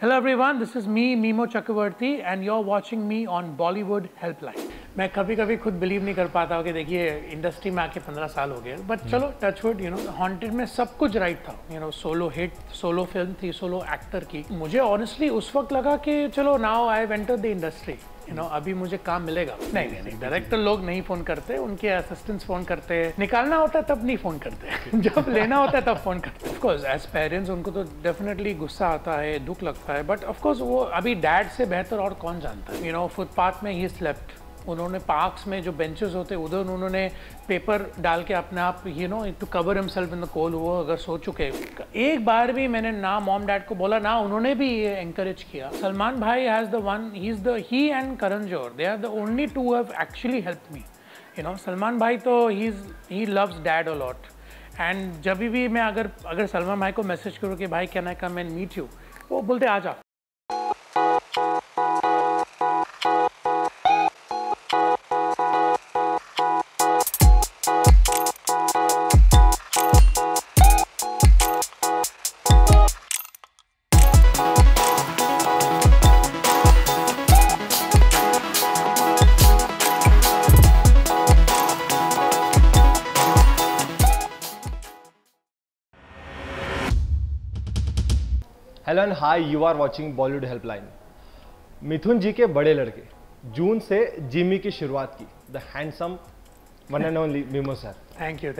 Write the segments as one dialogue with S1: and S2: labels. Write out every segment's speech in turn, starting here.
S1: Hello everyone, this is me, Mimo Chakravarti, and you're watching me on Bollywood Helpline. मैं कभी कभी खुद believe नहीं कर पाता हूँ कि देखिए इंडस्ट्री में आके 15 साल हो गए, बट चलो टचवुड, हॉन्टेड में सब कुछ राइट था, सोलो हिट, सोलो फिल्म थी, सोलो एक्टर की। मुझे ऑनेस्टली उस वक्त लगा कि चलो now I have entered the industry, अभी मुझे काम मिलेगा। नहीं, डायरेक्टर लोग नहीं फ़ोन करते, उनके असिस्टेंट्स फ़ोन करते हैं। निकालना होता है तब नहीं फ़ोन करते जब लेना होता है तब फ़ोन करते हैं। ऑफकोर्स एज पेरेंट्स उनको तो डेफिनेटली गुस्सा आता है, दुख लगता है, बट ऑफकोर्स वो अभी डैड से बेहतर और कौन जानता है। फुटपाथ में ही स्लेप्ट, उन्होंने पार्क्स में जो बेंचेस होते उधर उन्होंने पेपर डाल के अपने आप to cover himself in the cold, वो अगर सो चुके। एक बार भी मैंने ना मॉम डैड को बोला, ना उन्होंने भी ये एंकरेज किया। सलमान भाई has the one, he and Karan Johar, they are the only two have actually helped me. Salman भाई तो he loves dad a lot, and जब भी मैं अगर सलमान भाई को मैसेज करूँ कि भाई can I come and meet you, वो बोलते आ जा।
S2: Hello and hi, you are watching Bollywood helpline. Mithun ji के बड़े लड़के जून से जिमी की शुरुआत की, the handsome one and only Mimoh sir.
S1: Thank you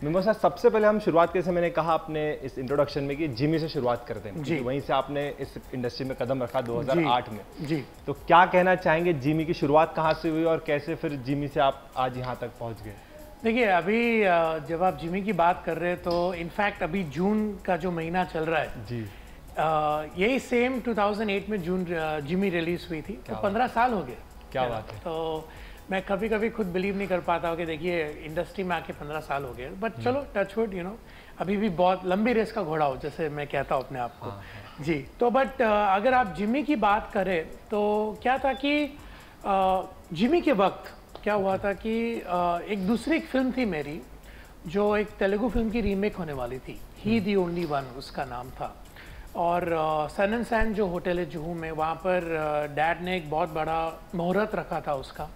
S2: Mimoh sir, सबसे पहले हम शुरुआत कैसे, मैंने कहा अपने इस इंट्रोडक्शन में कि जिमी से शुरुआत करते हैं, क्योंकि वहीं से आपने इस इंडस्ट्री में कदम रखा 2008 में
S1: जी।
S2: तो क्या कहना चाहेंगे, जिमी की शुरुआत कहाँ से हुई और कैसे फिर जिमी से आप आज यहाँ तक पहुँच गए?
S1: देखिए, अभी जब आप जिमी की बात कर रहे हैं तो इनफैक्ट अभी जून का जो महीना चल रहा है
S2: जी,
S1: यही सेम 2008 में जून जिमी रिलीज हुई थी, तो 15 साल हो गए।
S2: क्या बात है।
S1: तो मैं कभी खुद बिलीव नहीं कर पाता हूँ कि देखिए इंडस्ट्री में आके 15 साल हो गए, बट चलो टचवुड, अभी भी बहुत लंबी रेस का घोड़ा हो, जैसे मैं कहता हूँ अपने आप को। जी, तो बट अगर आप जिमी की बात करें तो क्या था कि जिमी के वक्त क्या हुआ था कि एक दूसरी एक फिल्म थी मेरी, जो एक तेलुगु फिल्म की रीमेक होने वाली थी, ही दी ओनली वन उसका नाम था। और सन एंड सैंड जो होटल है जुहू में, वहाँ पर डैड ने एक बहुत बड़ा मुहूर्त रखा था उसका,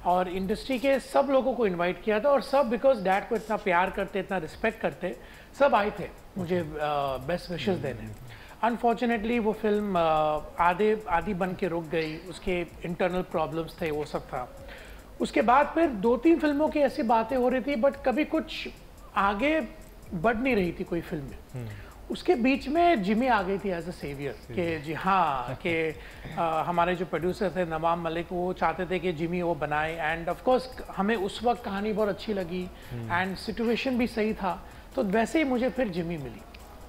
S1: और इंडस्ट्री के सब लोगों को इनवाइट किया था, और सब बिकॉज डैड को इतना प्यार करते, इतना रिस्पेक्ट करते, सब आए थे मुझे बेस्ट विशेस देने। अनफॉर्चुनेटली वो फिल्म आधी बन के रुक गई, उसके इंटरनल प्रॉब्लम्स थे, वो सब था। उसके बाद फिर 2-3 फिल्मों की ऐसी बातें हो रही थी, बट कभी कुछ आगे बढ़ नहीं रही थी कोई फिल्म में। उसके बीच में जिमी आ गई थी एज अ सेवियर, कि जी हाँ, कि हमारे जो प्रोड्यूसर थे नवाब मलिक, वो चाहते थे कि जिमी वो बनाए, एंड ऑफ कोर्स हमें उस वक्त कहानी बहुत अच्छी लगी एंड सिचुएशन भी सही था, तो वैसे ही मुझे फिर जिमी मिली।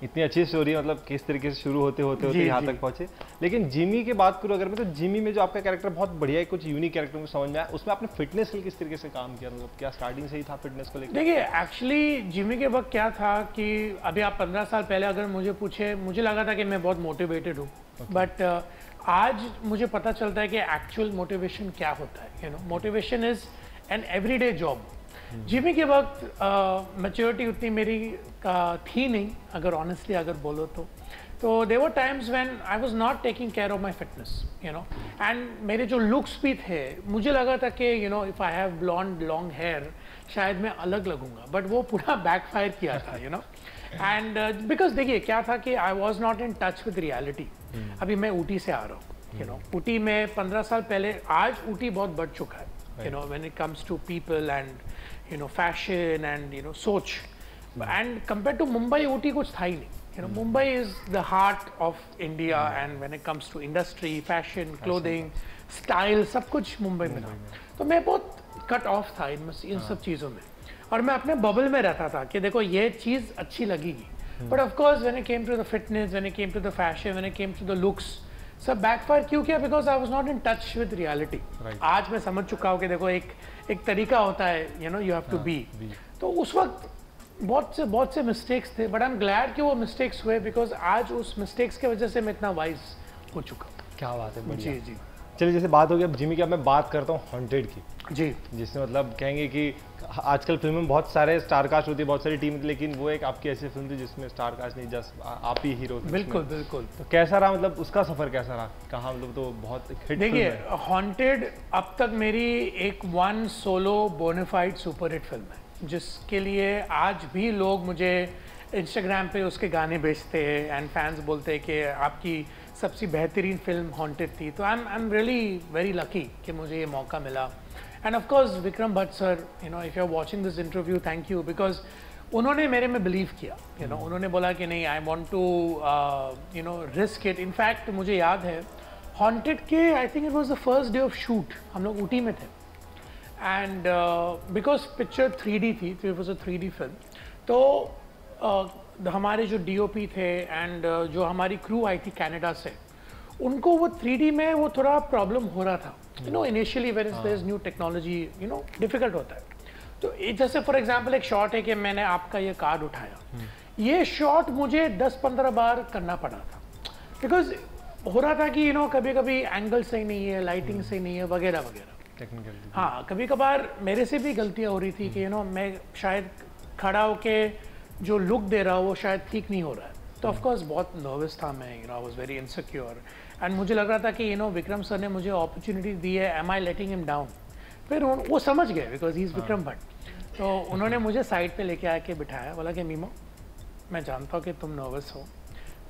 S2: इतनी अच्छी स्टोरी, मतलब किस तरीके से शुरू होते यहाँ तक पहुंचे। लेकिन जिमी की बात करूँ अगर मैं, तो जिमी में जो आपका कैरेक्टर बहुत बढ़िया है, कुछ यूनिक कैरेक्टर में समझ में आया, उसमें आपने फिटनेस के लिए किस तरीके से काम किया, मतलब क्या स्टार्टिंग से ही था फिटनेस को लेकर?
S1: देखिए, एक्चुअली जिमी के वक्त क्या था कि अभी आप 15 साल पहले अगर मुझे पूछे, मुझे लगा था कि मैं बहुत मोटिवेटेड हूँ, बट आज मुझे पता चलता है कि एक्चुअल मोटिवेशन क्या होता है। Motivation is an everyday job. Jimmy के वक्त मैच्योरिटी उतनी मेरी थी नहीं, अगर ऑनेस्टली अगर बोलो तो there were times when I was not taking care of my fitness, and मेरे जो लुक्स भी थे, मुझे लगा था कि if I have blonde long hair शायद मैं अलग लगूंगा, बट वो पूरा बैकफायर किया था, एंड बिकॉज देखिए क्या था कि I was not in touch with reality. अभी मैं ऊटी से आ रहा हूँ, ऊटी में 15 साल पहले, आज ऊटी बहुत बढ़ चुका है, when it comes to people and fashion and सोच, and compared to Mumbai, Ooty कुछ था ही नहीं। Mumbai is the heart of India, and when it comes to industry, fashion, clothing, style, सब कुछ मुंबई में था। तो मैं बहुत कट ऑफ था इन सब चीज़ों में, और मैं अपने बबल में रहता था कि देखो ये चीज़ अच्छी लगेगी, but of course when it came to the fitness, when it came to the fashion, when it came to the looks, सब बैकफायर क्यों किया? Because I was not in touch with reality. आज मैं समझ चुका हूँ कि देखो एक तरीका होता है, यू हैव टू बी। तो उस वक्त बहुत से मिस्टेक्स थे, बट आई एम ग्लैड कि वो मिस्टेक्स हुए, बिकॉज आज उस मिस्टेक्स की वजह से मैं इतना वाइज हो चुका हूँ।
S2: क्या बात है,
S1: जी।
S2: चलिए जैसे बात होगी अब जिमी की, अब मैं बात करता हूँ हॉन्टेड की
S1: जी,
S2: जिसमें मतलब कहेंगे कि आजकल फिल्म में बहुत सारे स्टार कास्ट होती है, बहुत सारी टीम, लेकिन वो एक आपकी ऐसी फिल्म थी जिसमें स्टार कास्ट नहीं, जस्ट आप ही हीरो थे।
S1: बिल्कुल बिल्कुल।
S2: तो कैसा रहा, मतलब उसका सफर कैसा रहा, कहाँ मतलब तो बहुत हिट।
S1: देखिए हॉन्टेड अब तक मेरी एक one solo bonafide super hit film है, जिसके लिए आज भी लोग मुझे इंस्टाग्राम पे उसके गाने भेजते हैं एंड फैंस बोलते हैं कि आपकी सबसे बेहतरीन फिल्म हॉन्टेड थी। तो I am really very lucky कि मुझे ये मौका मिला। And of course Vikram Bhatt sir, you know if you are watching this interview, thank you, because उन्होंने मेरे में बिलीव किया। यू नो उन्होंने बोला कि नहीं, I want to you know risk it. In fact मुझे याद है हॉन्टेड के I think it was the first day of shoot, हम लोग ऊटी में थे एंड बिकॉज पिक्चर 3D थी, तो it was a 3D film. तो हमारे जो DOP थे एंड जो हमारी क्रू आई थी कनाडा से, उनको वो 3D में वो थोड़ा प्रॉब्लम हो रहा था। You know initially where is new technology, you know difficult होता है। तो जैसे फॉर एग्जांपल एक शॉट है कि मैंने आपका ये कार्ड उठाया, ये शॉट मुझे 10-15 बार करना पड़ा था, बिकॉज हो रहा था कि यू नो कभी कभी एंगल सही नहीं है, लाइटिंग सही नहीं है, वगैरह वगैरह टेक्निकल। हाँ, कभी कभार मेरे से भी गलतियाँ हो रही थी कि यू नो मैं शायद खड़ा होके जो लुक दे रहा हूँ वो शायद ठीक नहीं हो रहा है। तो ऑफकोर्स बहुत नर्वस था मैं, you know I was very insecure and मुझे लग रहा था कि यू नो विक्रम सर ने मुझे अपॉर्चुनिटी दी है, एम आई लेटिंग हिम डाउन। फिर वो समझ गए because he is Vikram Bhatt. तो उन्होंने मुझे साइड पे लेके आके बिठाया, बोला कि मीमो, मैं जानता हूँ कि तुम नर्वस हो,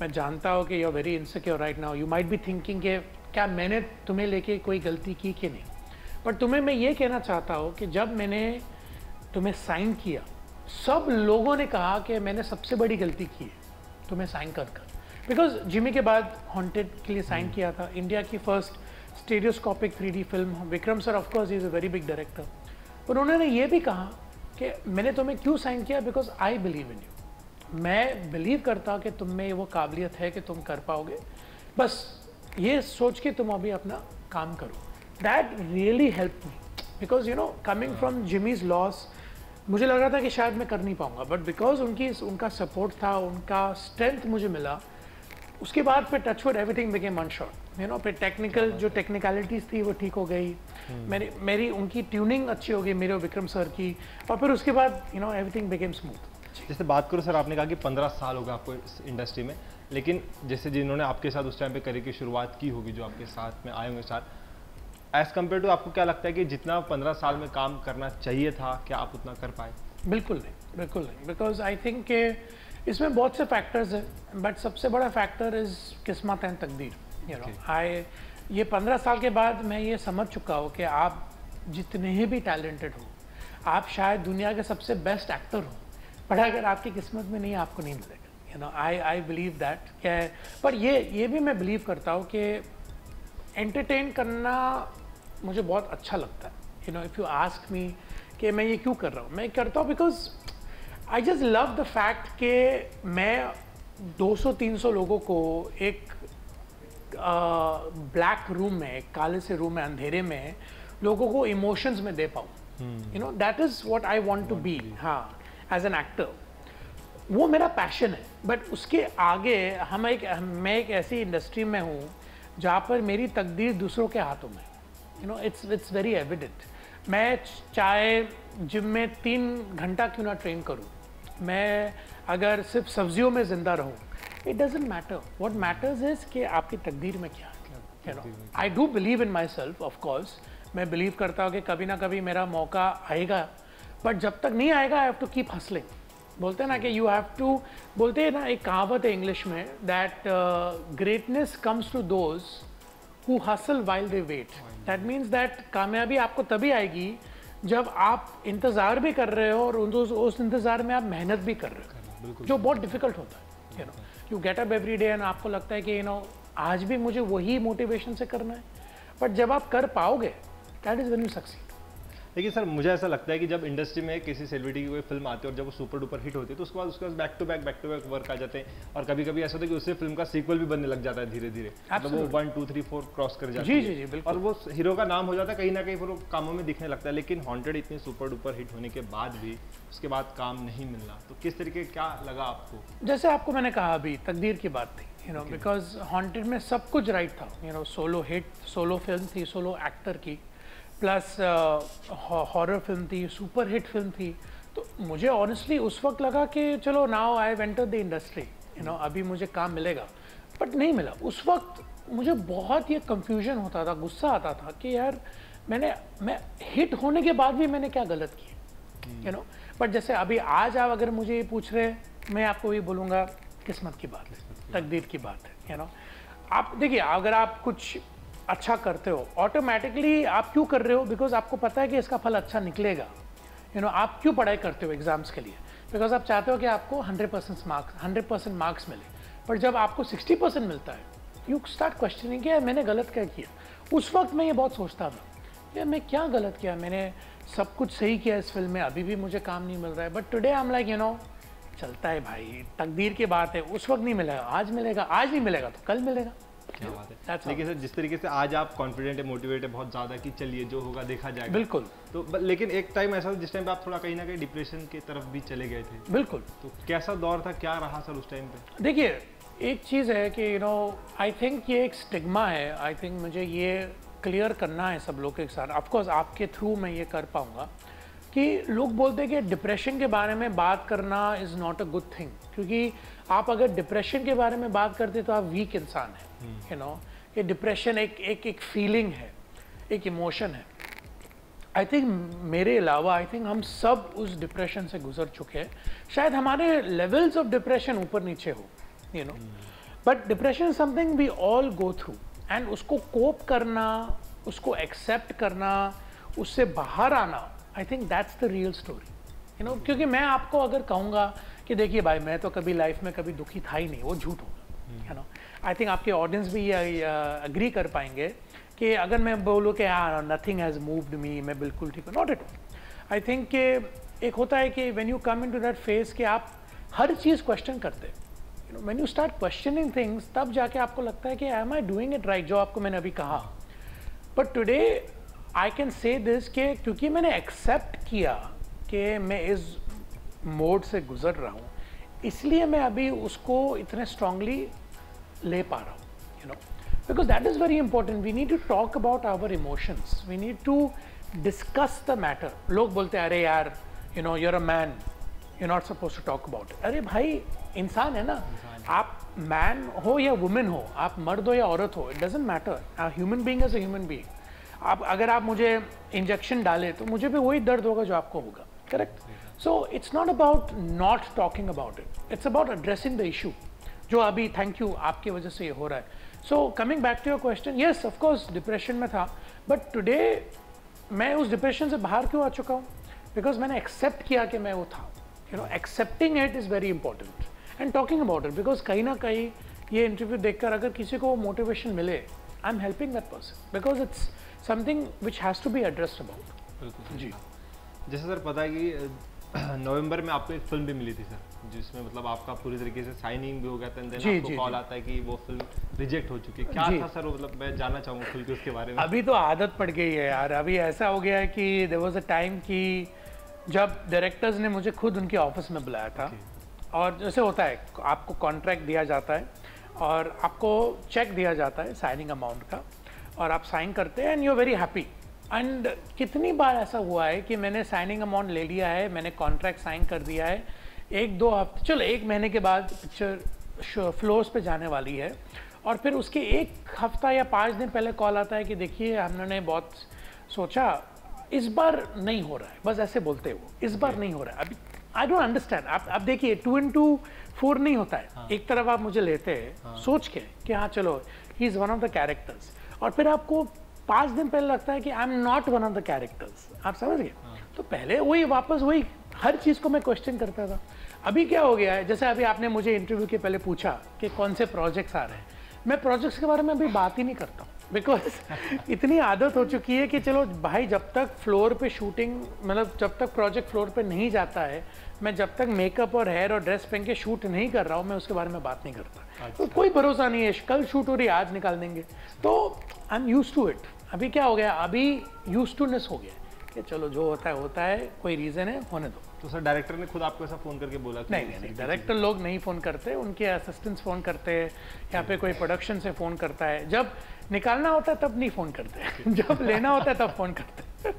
S1: मैं जानता हूँ कि you are very insecure right now, you might be thinking कि क्या मैंने तुम्हें लेके कोई गलती की कि नहीं, बट तुम्हें मैं ये कहना चाहता हूँ कि जब मैंने तुम्हें साइन किया, सब लोगों ने कहा कि मैंने सबसे बड़ी गलती की है तुम्हें साइन कर कर। बिकॉज जिमी के बाद हॉन्टेड के लिए साइन किया था, इंडिया की first stereoscopic 3D film. Vikram sir of course is a very big director, पर उन्होंने ये भी कहा कि मैंने तुम्हें क्यों साइन किया, because I believe in you, मैं बिलीव करता कि तुम में वो काबिलियत है कि तुम कर पाओगे, बस ये सोच के तुम अभी अपना काम करो। That really help me, because you no coming from Jimmy's loss, मुझे लग रहा था कि शायद मैं कर नहीं पाऊंगा, बट बिकॉज उनका सपोर्ट था, उनका स्ट्रेंथ मुझे मिला, उसके बाद फिर touchwood everything became one shot. You know फिर टेक्निकल जो टेक्निकलिटीज़ थी वो ठीक हो गई, मेरी उनकी ट्यूनिंग अच्छी हो गई मेरे और विक्रम सर की, और फिर उसके बाद you know everything became smooth.
S2: जैसे बात करो सर, आपने कहा कि 15 साल हो गए आपको इस इंडस्ट्री में, लेकिन जैसे जिन्होंने आपके साथ उस टाइम पे करियर की शुरुआत की होगी, जो आपके साथ में आए होंगे साथ, एज कम्पेयर टू आपको क्या लगता है कि जितना 15 साल में काम करना चाहिए था, क्या आप उतना कर पाए?
S1: बिल्कुल नहीं, बिल्कुल नहीं, बिकॉज आई थिंक के इसमें बहुत से फैक्टर्स हैं, बट सबसे बड़ा फैक्टर इज़ किस्मत एंड तकदीर। यू नो ये 15 साल के बाद मैं ये समझ चुका हूँ कि आप जितने भी टैलेंटेड हो, आप शायद दुनिया के सबसे बेस्ट एक्टर हो, पर अगर आपकी किस्मत में नहीं, आपको नहीं मिलेगा। You know I believe that क्या है। पर ये भी मैं बिलीव करता हूँ कि एंटरटेन करना मुझे बहुत अच्छा लगता है। You know if you ask me कि मैं ये क्यों कर रहा हूँ, मैं करता हूँ because I just love the fact कि मैं 200-300 लोगों को एक ब्लैक रूम में, काले से रूम में, अंधेरे में लोगों को इमोशंस में दे पाऊँ। You know that is what I want to be. हाँ, एज एन एक्टर वो मेरा पैशन है, बट उसके आगे मैं एक ऐसी इंडस्ट्री में हूँ जहाँ पर मेरी तकदीर दूसरों के हाथों में। You know it's very evident. मैं चाहे जिम में 3 घंटा क्यों ना ट्रेन करूँ, मैं अगर सिर्फ सब्जियों में ज़िंदा रहूँ, it doesn't matter. What matters is कि आपकी तकदीर में क्या है। You know I do believe in my self, of course मैं बिलीव करता हूँ कि कभी ना कभी मेरा मौका आएगा, बट जब तक नहीं आएगा I have to keep hustling. बोलते हैं ना कि यू हैव टू, बोलते हैं ना, एक कहावत है इंग्लिश में, that greatness comes to those who hustle while they wait. That means that कामयाबी आपको तभी आएगी जब आप इंतज़ार भी कर रहे हो और उस इंतज़ार में आप मेहनत भी कर रहे हो, जो बहुत डिफिकल्ट होता है। You no you get up every day and आपको लगता है कि यू नो आज भी मुझे वही मोटिवेशन से करना है, बट जब आप कर पाओगे, that is when you succeed.
S2: लेकिन सर मुझे ऐसा लगता है कि जब इंडस्ट्री में किसी सेलिब्रिटी की कोई फिल्म आती है और जब वो सुपर डुपर हिट होती है, तो उसके बाद बैक टू बैक वर्क आ जाते हैं, और कभी कभी ऐसा होता है कि उससे फिल्म का सीक्वल भी बनने लग जाता है धीरे धीरे, मतलब वो 1 2 3 4 क्रॉस कर जाती है।
S1: जी जी बिल्कुल।
S2: और वो हीरो का नाम हो जाता है, कहीं ना कहीं फिर वो कामों में दिखने लगता है। लेकिन हॉन्टेड इतनी सुपर डुपर हिट होने के बाद भी उसके बाद काम नहीं मिलना, तो किस तरीके क्या लगा आपको?
S1: जैसे आपको मैंने कहा अभी, तकदीर की बात थी। यू नो, बिकॉज हॉन्टेड में सब कुछ राइट था, you no, solo hit, solo film थी, सोलो एक्टर की, प्लस हॉरर फिल्म थी, सुपर हिट फिल्म थी। तो मुझे ऑनेस्टली उस वक्त लगा कि चलो now I enter the industry, you know, अभी मुझे काम मिलेगा, बट नहीं मिला। उस वक्त मुझे बहुत ये कंफ्यूजन होता था, गुस्सा आता था कि यार मैं हिट होने के बाद भी मैंने क्या गलत किया, यू नो। बट जैसे अभी आज आप अगर मुझे ये पूछ रहे, मैं आपको ये बोलूँगा किस्मत की बात है, तकदीर की बात है, यू नो। आप देखिए, अगर आप कुछ अच्छा करते हो, ऑटोमेटिकली आप क्यों कर रहे हो? बिकॉज आपको पता है कि इसका फल अच्छा निकलेगा, यू नो। आप क्यों पढ़ाई करते हो एग्जाम्स के लिए? बिकॉज आप चाहते हो कि आपको 100% मार्क्स मिले। पर जब आपको 60% मिलता है, यू स्टार्ट क्वेश्चनिंग कि मैंने गलत क्या किया। उस वक्त मैं ये बहुत सोचता था, यार मैं क्या गलत किया, मैंने सब कुछ सही किया इस फिल्म में, अभी भी मुझे काम नहीं मिल रहा है। But today I am like, you know, चलता है भाई, तकदीर की बात है। उस वक्त नहीं मिलेगा, आज मिलेगा, आज नहीं मिलेगा तो कल मिलेगा।
S2: क्या बात है। लेकिन सर, जिस तरीके से आज आप कॉन्फिडेंट है, मोटिवेट है बहुत ज़्यादा कि चलिए जो होगा देखा जाएगा, बिल्कुल। तो लेकिन एक टाइम ऐसा था जिस टाइम पे आप थोड़ा कहीं ना कहीं डिप्रेशन की तरफ भी चले गए थे।
S1: बिल्कुल।
S2: तो कैसा दौर था, क्या रहा सर उस टाइम पे?
S1: देखिए, एक चीज़ है कि यू नो, आई थिंक ये एक स्टिग्मा है। आई थिंक मुझे ये क्लियर करना है सब लोग के साथ। ऑफकोर्स आपके थ्रू मैं ये कर पाऊँगा कि लोग बोलते हैं कि डिप्रेशन के बारे में बात करना is not a good thing, क्योंकि आप अगर डिप्रेशन के बारे में बात करते तो आप वीक इंसान हैं, यू नो। ये डिप्रेशन एक फीलिंग है, एक इमोशन है। आई थिंक मेरे अलावा आई थिंक हम सब उस डिप्रेशन से गुजर चुके हैं। शायद हमारे लेवल्स ऑफ डिप्रेशन ऊपर नीचे हो, you know, but depression is something we all go through, and उसको कोप करना, उसको एक्सेप्ट करना, उससे बाहर आना, I think that's the real story, you know. क्योंकि मैं आपको अगर कहूँगा कि देखिए भाई, मैं तो कभी लाइफ में कभी दुखी था ही नहीं, वो झूठ होगा, यू नो। आई थिंक आपके ऑडियंस भी ये अग्री कर पाएंगे कि अगर मैं बोलूँ कि हाँ नथिंग हैज़ मूव्ड मी, मैं बिल्कुल ठीक हूँ, not at all. I think कि एक होता है कि when you come into that phase कि आप हर चीज़ क्वेश्चन करते हैं, you know, when you start questioning things, तब जाके आपको लगता है कि am I doing it right, जो आपको मैंने अभी कहा। But today I can say this कि क्योंकि मैंने एक्सेप्ट किया कि मैं इस मोड से गुजर रहा हूँ, इसलिए मैं अभी उसको इतने स्ट्रांगली ले पा रहा हूँ, you know. Because that is very important. We need to talk about our emotions, we need to discuss the matter. लोग बोलते हैं अरे यार, you know, you're a man, you not suppose to talk about it. अरे भाई, इंसान है ना, आप मैन हो या वुमेन हो, आप मर्द हो या औरत हो, it doesn't matter. Human being is a human being. अगर आप मुझे इंजेक्शन डाले तो मुझे भी वही दर्द होगा जो आपको होगा, correct. So it's not about not talking about it, it's about addressing the issue, जो अभी थैंक यू आपकी वजह से ये हो रहा है। So coming back to your question, yes of course depression में था, बट टुडे मैं उस डिप्रेशन से बाहर क्यों आ चुका हूँ? बिकॉज मैंने एक्सेप्ट किया कि मैं वो था, you no. Accepting it is very important and talking about it, because कहीं ना कहीं ये इंटरव्यू देखकर अगर किसी को मोटिवेशन मिले, I am helping that person, because it's something which has to be addressed about. जी,
S2: जैसे सर पता है कि नवंबर में आपको एक फिल्म भी मिली थी सर, जिसमें मतलब आपका पूरी तरीके से साइनिंग भी हो गया था, देन आपको कॉल आता है कि वो फिल्म रिजेक्ट हो चुकी है। क्या था सर वो? मतलब मैं जानना चाहूँगा खुल के उसके बारे में।
S1: अभी तो आदत पड़ गई है यार। अभी ऐसा हो गया है कि देयर वाज अ टाइम कि जब डायरेक्टर्स ने मुझे खुद उनके ऑफिस में बुलाया था, और जैसे होता है आपको कॉन्ट्रैक्ट दिया जाता है और आपको चेक दिया जाता है साइनिंग अमाउंट का, और आप साइन करते हैं and you are very happy. And कितनी बार ऐसा हुआ है कि मैंने साइनिंग अमाउंट ले लिया है, मैंने कॉन्ट्रैक्ट साइन कर दिया है, 1-2 हफ्ते, चलो 1 महीने के बाद पिक्चर फ्लोर्स पे जाने वाली है, और फिर उसके 1 हफ्ता या 5 दिन पहले कॉल आता है कि देखिए हमने बहुत सोचा, इस बार नहीं हो रहा है। बस ऐसे बोलते हैं वो, इस बार नहीं हो रहा है। अभी आई डोंट अंडरस्टैंड। आप देखिए 2 into 4 नहीं होता है। हाँ। एक तरफ आप मुझे लेते हैं, हाँ, सोच के कि हाँ चलो he is one of the characters, और फिर आपको 5 दिन पहले लगता है कि I am not one of the characters. आप समझ गए? हाँ। तो पहले वही वापस वही हर चीज़ को मैं क्वेश्चन करता था। अभी क्या हो गया है, जैसे अभी आपने मुझे इंटरव्यू के पहले पूछा कि कौन से प्रोजेक्ट्स आ रहे हैं, मैं प्रोजेक्ट्स के बारे में अभी बात ही नहीं करता हूँ, बिकॉज इतनी आदत हो चुकी है कि चलो भाई, जब तक फ्लोर पे शूटिंग, मतलब जब तक प्रोजेक्ट फ्लोर पे नहीं जाता है, मैं जब तक मेकअप और हेयर और ड्रेस पहन के शूट नहीं कर रहा हूँ, मैं उसके बारे में बात नहीं करता। अच्छा। तो कोई भरोसा नहीं है, कल शूट हो रही है, आज निकाल देंगे। तो I am used to it. अभी क्या हो गया, अभी यूज्ड टू नेस हो गया कि चलो जो होता है, कोई रीज़न है, होने दो।
S2: तो सर डायरेक्टर ने खुद आपको ऐसा फ़ोन करके बोला?
S1: नहीं, डायरेक्टर लोग नहीं फ़ोन करते, उनके असिस्टेंट्स फ़ोन करते हैं, यहाँ पे कोई प्रोडक्शन से फ़ोन करता है। जब निकालना होता है तब नहीं फ़ोन करते जब लेना होता है तब फ़ोन करते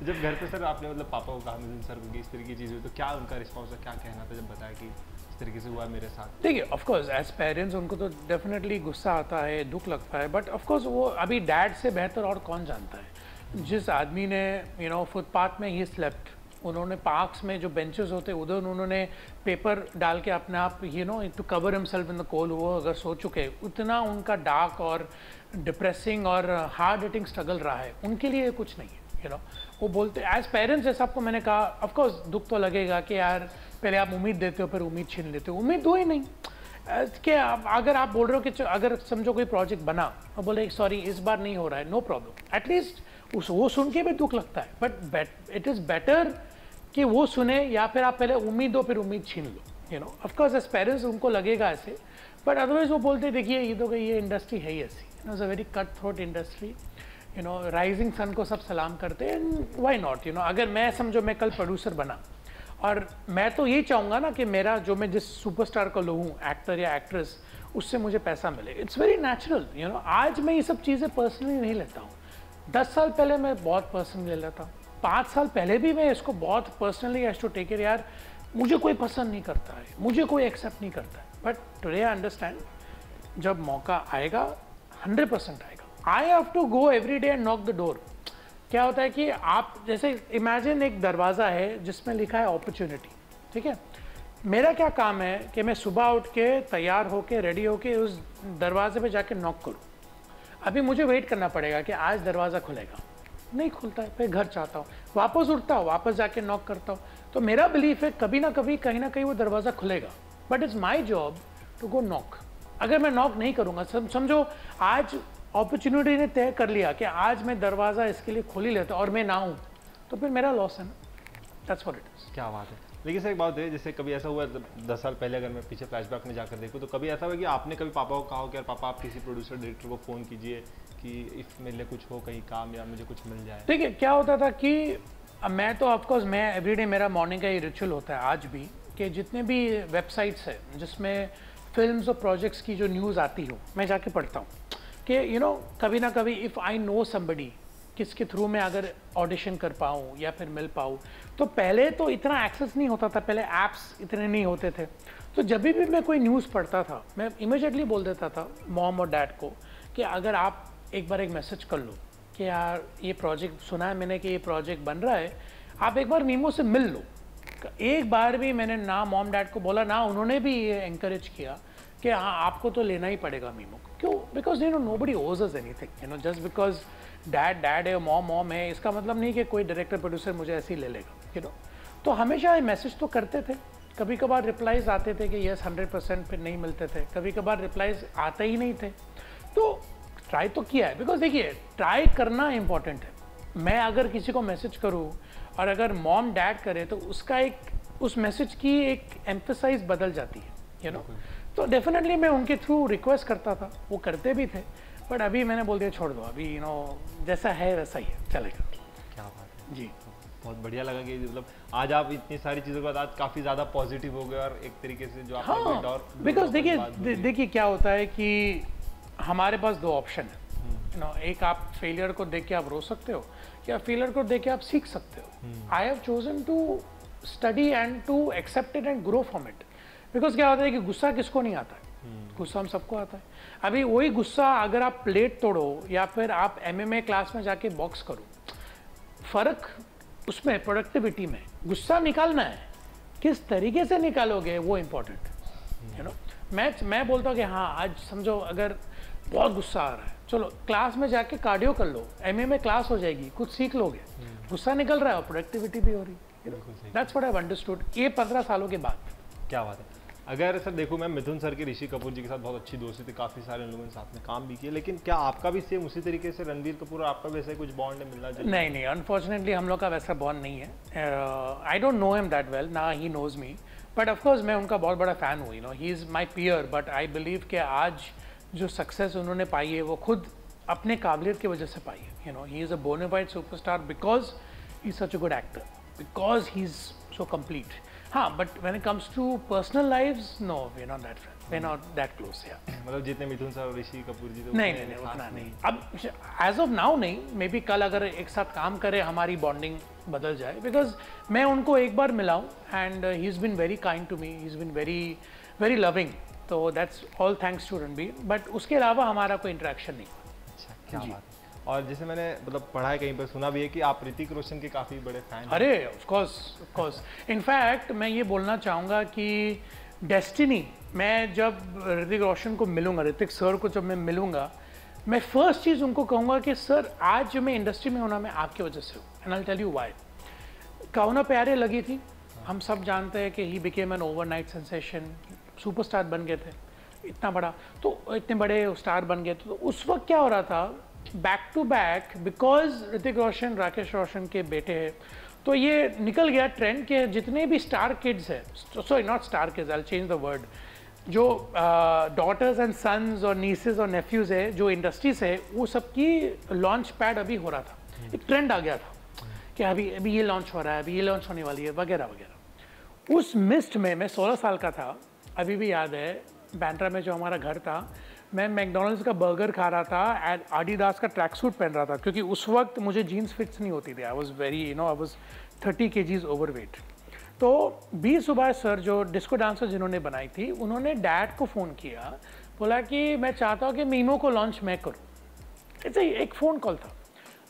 S2: जब घर पे सर आपने मतलब पापा को कहा, मिथुन सर को कि इस तरह की चीज़ हुई, तो क्या उनका रिस्पॉन्स था, क्या कहना था जब बताया कि इस तरीके से हुआ मेरे साथ?
S1: देखिए, ऑफ कोर्स एज पेरेंट्स उनको तो डेफिनेटली गुस्सा आता है, दुख लगता है, बट ऑफ कोर्स वो अभी डैड से बेहतर और कौन जानता है। जिस आदमी ने फुटपाथ में ही स्लेप्ट, उन्होंने पार्क्स में जो बेंचेस होते उधर उन्होंने पेपर डाल के अपने आप to cover himself in the cold, वो अगर सो चुके, उतना उनका डार्क और डिप्रेसिंग और हार्ड हिटिंग स्ट्रगल रहा है, उनके लिए कुछ नहीं है। वो बोलते एज पेरेंट्स, जैसा आपको मैंने कहा, ऑफ कोर्स दुख तो लगेगा कि यार पहले आप उम्मीद देते हो फिर उम्मीद छीन लेते हो। उम्मीद दो ही नहीं कि अगर आप बोल रहे हो कि अगर समझो कोई प्रोजेक्ट बना और बोले सॉरी इस बार नहीं हो रहा है, नो प्रॉब्लम, एटलीस्ट वो सुन के भी दुख लगता है, बट इट इज़ बेटर कि वो सुने या फिर आप पहले उम्मीद दो फिर उम्मीद छीन लो। ऑफ कोर्स एज पेरेंट्स उनको लगेगा ऐसे, बट अदरवाइज वो बोलते देखिए ये इंडस्ट्री है ही ऐसी, it's a very cut throat industry, Rising Sun को सब सलाम करते हैं, व्हाई नॉट। अगर मैं समझो मैं कल प्रोड्यूसर बना और मैं तो यही चाहूँगा ना कि मेरा जो मैं जिस सुपरस्टार को लूँ, एक्टर या एक्ट्रेस, उससे मुझे पैसा मिले। It's very natural. आज मैं ये सब चीज़ें पर्सनली नहीं लेता हूँ। 10 साल पहले मैं बहुत पर्सनली ले लेता हूँ, 5 साल पहले भी मैं इसको बहुत personally has to take care, यार मुझे कोई पसंद नहीं करता है, मुझे कोई एक्सेप्ट नहीं करता है, बट टुडे आई अंडरस्टैंड, जब मौका आएगा 100% आएगा। I have to go every day and knock the door. क्या होता है कि आप जैसे इमेजिन एक दरवाज़ा है जिसमें लिखा है अपॉर्चुनिटी, ठीक है। मेरा क्या काम है कि मैं सुबह उठ के तैयार होके रेडी होके उस दरवाजे पे जाके नॉक करूं। अभी मुझे वेट करना पड़ेगा कि आज दरवाज़ा खुलेगा, नहीं खुलता है, फिर घर चाहता हूँ, वापस उठता हूँ, वापस जाके नॉक करता हूँ। तो मेरा बिलीफ है कभी ना कभी कहीं ना कहीं वो दरवाज़ा खुलेगा, but it's my job to go knock. अगर मैं नॉक नहीं करूँगा, समझो आज अपॉर्चुनिटी ने तय कर लिया कि आज मैं दरवाज़ा इसके लिए खोल ही लेता और मैं ना हूँ, तो फिर मेरा लॉस है ना। That's what it is.
S2: क्या बात है। लेकिन सर एक बात है, जैसे कभी ऐसा हुआ 10 साल पहले अगर मैं पीछे फ्लैशबैक में जाकर देखूँ, तो कभी ऐसा हुआ कि आपने कभी पापा को कहा हो कि यार पापा आप किसी प्रोड्यूसर डायरेक्टर को फ़ोन कीजिए कि इफ़ मेरे लिए कुछ हो कहीं काम या मुझे कुछ मिल जाए?
S1: ठीक है, क्या होता था कि मैं तो ऑफकोर्स मैं एवरीडे मेरा मॉर्निंग का ये रिचुअल होता है आज भी कि जितने भी वेबसाइट्स है जिसमें फिल्म्स और प्रोजेक्ट्स की जो न्यूज़ आती हो, मैं जाके पढ़ता हूँ कि कभी ना कभी इफ़ आई नो समबडी, किसके थ्रू मैं अगर ऑडिशन कर पाऊँ या फिर मिल पाऊँ। तो पहले तो इतना एक्सेस नहीं होता था, पहले ऐप्स इतने नहीं होते थे, तो जब भी मैं कोई न्यूज़ पढ़ता था मैं इमीडिएटली बोल देता था मॉम और डैड को कि अगर आप एक बार एक मैसेज कर लो कि यार ये प्रोजेक्ट सुना है मैंने कि ये प्रोजेक्ट बन रहा है, आप एक बार मीमो से मिल लो। एक बार भी मैंने ना मॉम डैड को बोला, ना उन्होंने भी ये एंकरेज किया कि हाँ आपको तो लेना ही पड़ेगा मीमो। क्यों? बिकॉज नोबडी ओज us anything, just because dad है, मॉम है, इसका मतलब नहीं कि कोई डायरेक्टर प्रोड्यूसर मुझे ऐसे ही ले लेगा। तो हमेशा मैसेज तो करते थे, कभी कभार रिप्लाईज आते थे कि यस 100%, फिर नहीं मिलते थे, कभी कभार रिप्लाईज आते ही नहीं थे। तो ट्राई तो किया है, बिकॉज देखिए ट्राई करना इंपॉर्टेंट है। मैं अगर किसी को मैसेज करूँ और अगर मॉम डैड करे तो उसका एक उस मैसेज की एक एम्फसाइज बदल जाती है, तो डेफिनेटली मैं उनके थ्रू रिक्वेस्ट करता था, वो करते भी थे, बट अभी मैंने बोल दिया छोड़ दो, अभी जैसा है वैसा ही है, चलेगा।
S2: क्या बात है
S1: जी,
S2: बहुत बढ़िया लगा कि मतलब आज आप इतनी सारी चीज़ों के बाद आज काफ़ी ज़्यादा पॉजिटिव हो गए और एक तरीके से जो आपने
S1: हाँ, बिकॉज देखिए क्या होता है कि हमारे पास 2 ऑप्शन है, एक आप फेलियर को देख के आप रो सकते हो या फेलियर को देख के आप सीख सकते हो। I have chosen to study and to accept it and grow from it. Because क्या होता है कि गुस्सा किसको नहीं आता है, गुस्सा हम सबको आता है। अभी वही गुस्सा अगर आप प्लेट तोड़ो या फिर आप MMA क्लास में जाके बॉक्स करो, फर्क उसमें प्रोडक्टिविटी में, गुस्सा निकालना है, किस तरीके से निकालोगे वो इम्पोर्टेंट है। मैं बोलता हूँ कि हाँ आज समझो अगर बहुत गुस्सा आ रहा है, चलो क्लास में जाके कार्डियो कर लो, MMA क्लास हो जाएगी, कुछ सीख लोगे, गुस्सा निकल रहा है और प्रोडक्टिविटी भी हो रही है। That's what I have understood ये 15 सालों के बाद।
S2: क्या बात है। अगर सर देखो, मैं मिथुन सर के ऋषि कपूर जी के साथ बहुत अच्छी दोस्ती थी, काफ़ी सारे लोगों ने साथ में काम भी किया, लेकिन क्या आपका भी सेम उसी तरीके से रणबीर कपूर और आपका वैसे कुछ बॉन्ड है, मिलना जुलना?
S1: नहीं, अनफॉर्चुनेटली हम लोग का वैसा बॉन्ड नहीं है। I don't know him that well, ना ही नोज मी, बट ऑफकोर्स मैं उनका बहुत बड़ा फ़ैन हूँ। He is my peer, but I believe कि आज जो सक्सेस उन्होंने पाई है वो खुद अपने काबिलियत की वजह से पाई है। He is a bona fide superstar because he's such a good actor because he's so complete. हाँ, but when it comes to personal lives, no, we're not that friends. We're not that close, yeah.
S2: मतलब जितने मिथुन sir और ऋषि कपूर जी तो
S1: नहीं उतना नहीं. अब as of now नहीं, मे बी कल अगर एक साथ काम करें हमारी बॉन्डिंग बदल जाए, बिकॉज मैं उनको एक बार मिला हूँ and he is been very kind to me, he is been very very loving, तो that's all thanks to Ranbir, but उसके अलावा हमारा कोई इंटरेक्शन नहीं.
S2: अच्छा, क्या बात है. और जैसे मैंने मतलब पढ़ा है कहीं पर, सुना भी है कि आप ऋतिक रोशन के काफ़ी बड़े फैन.
S1: अरे ऑफ कोर्स इनफैक्ट मैं ये बोलना चाहूँगा कि डेस्टिनी, मैं जब ऋतिक रोशन को मिलूँगा, ऋतिक सर को जब मैं मिलूँगा, मैं फर्स्ट चीज़ उनको कहूँगा कि सर आज जो मैं इंडस्ट्री में होना मैं आपकी वजह से हूँ, and I will tell you why. कहो ना प्यारे लगी थी, हम सब जानते हैं कि he became an overnight sensation, superstar बन गए थे, इतना बड़ा, तो इतने बड़े स्टार बन गए थे. तो उस वक्त क्या हो रहा था, back to back, because Hrithik Roshan Rakesh Roshan के बेटे हैं, तो ये निकल गया ट्रेंड के जितने भी स्टार किड्स है, sorry not star kids, I will change the word, जो डॉटर्स एंड सन्स और नीसेस और नेफ्यूज है जो इंडस्ट्रीज है, वो सबकी लॉन्च पैड अभी हो रहा था. एक ट्रेंड आ गया था कि अभी ये लॉन्च हो रहा है, अभी ये लॉन्च होने वाली है, वगैरह वगैरह. उस मिस्ट में मैं 16 साल का था, अभी भी याद है, बैंड्रा में जो हमारा घर था, मैं मैकडोनल्ड्स का बर्गर खा रहा था एंड आदिदास का ट्रैक सूट पहन रहा था, क्योंकि उस वक्त मुझे जीन्स फिट्स नहीं होती थी. I was very I was 30 kgs overweight. तो बी सुभाष सर जो डिस्को डांसर जिन्होंने बनाई थी, उन्होंने डैड को फ़ोन किया, बोला कि मैं चाहता हूँ कि मीमो को लॉन्च मैं करूँ. ऐसे एक फ़ोन कॉल था.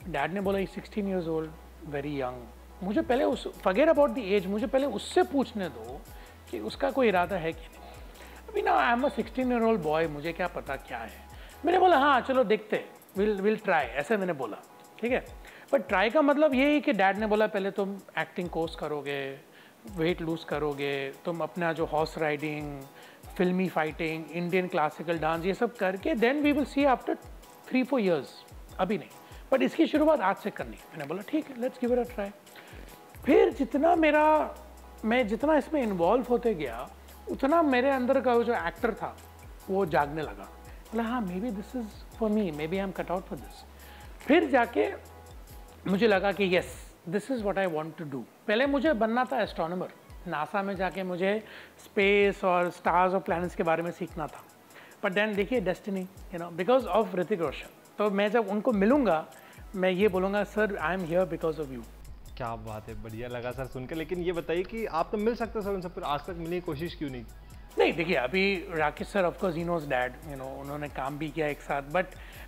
S1: डैड ने बोला 16 years old, वेरी यंग, मुझे पहले उस फॉरगेट अबाउट द एज, मुझे पहले उससे पूछने दो कि उसका कोई इरादा है कि नहीं. अभी ना आई एम अ 16-year-old बॉय, मुझे क्या पता क्या है. मैंने बोला हाँ चलो देखते, विल ट्राई, ऐसे मैंने बोला, ठीक है. बट ट्राई का मतलब ये ही कि डैड ने बोला पहले तुम एक्टिंग कोर्स करोगे, वेट लूज़ करोगे, तुम अपना जो हॉर्स राइडिंग, फिल्मी फाइटिंग, इंडियन क्लासिकल डांस, ये सब करके then we will see after 3-4 years, अभी नहीं, बट इसकी शुरुआत आज से करनी. मैंने बोला ठीक है, let's give it a try. फिर मैं जितना इसमें इन्वॉल्व होते गया, उतना मेरे अंदर का जो एक्टर था वो जागने लगा. बोला हाँ maybe this is for me, maybe I am cut out for this. फिर जाके मुझे लगा कि yes this is what I want to do. पहले मुझे बनना था एस्ट्रोनॉमर, नासा में जाके मुझे स्पेस और स्टार्स और प्लैनेट्स के बारे में सीखना था. बट देन देखिए destiny, because of Hrithik Roshan. तो मैं जब उनको मिलूँगा मैं ये बोलूँगा sir I am here because of you.
S2: क्या बात है, बढ़िया लगा सर सुनकर. लेकिन ये बताइए कि आप तो मिल सकते सर उनसे, फिर आज तक मिलने की कोशिश क्यों नहीं?
S1: नहीं देखिए, अभी Rakesh sir of course he knows dad, उन्होंने काम भी किया एक साथ, but